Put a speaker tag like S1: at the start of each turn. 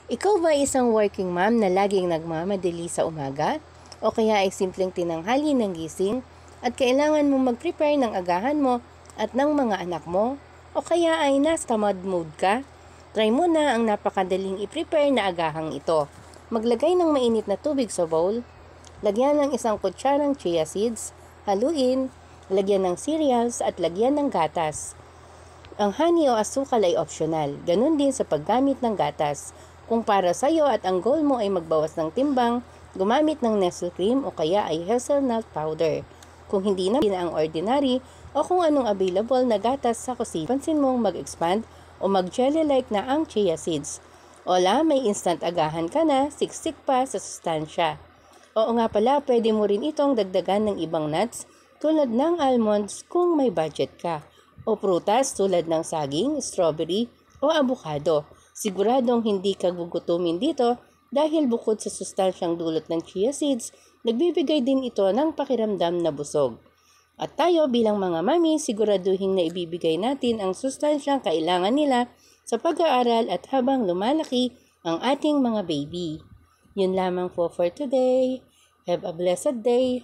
S1: Ikaw ba isang working mom na laging nagmamadali sa umaga? O kaya ay simpleng tinanghali ng gising at kailangan mo mag-prepare ng agahan mo at ng mga anak mo? O kaya ay nasa tamad mood ka? Try mo na ang napakadaling i-prepare na agahang ito. Maglagay ng mainit na tubig sa bowl, lagyan ng isang kutsarang chia seeds, haluin, lagyan ng cereals at lagyan ng gatas. Ang honey o asukal ay optional, ganun din sa paggamit ng gatas. Kung para sa iyo at ang goal mo ay magbawas ng timbang, gumamit ng Nestle cream o kaya ay hazelnut powder. Kung hindi na ang ordinary o kung anong available na gatas sa kusina, pansin mong mag-expand o mag-jelly-like na ang chia seeds. Ola, may instant agahan ka na, siksik pa sa sustansya. Oo nga pala, pwede mo rin itong dagdagan ng ibang nuts tulad ng almonds kung may budget ka, o prutas tulad ng saging, strawberry o avocado. Siguradong hindi ka gugutumin dito dahil bukod sa sustansyang dulot ng chia seeds, nagbibigay din ito ng pakiramdam na busog. At tayo bilang mga mami, siguraduhin na ibibigay natin ang sustansyang kailangan nila sa pag-aaral at habang lumalaki ang ating mga baby. Yun lamang po for today. Have a blessed day.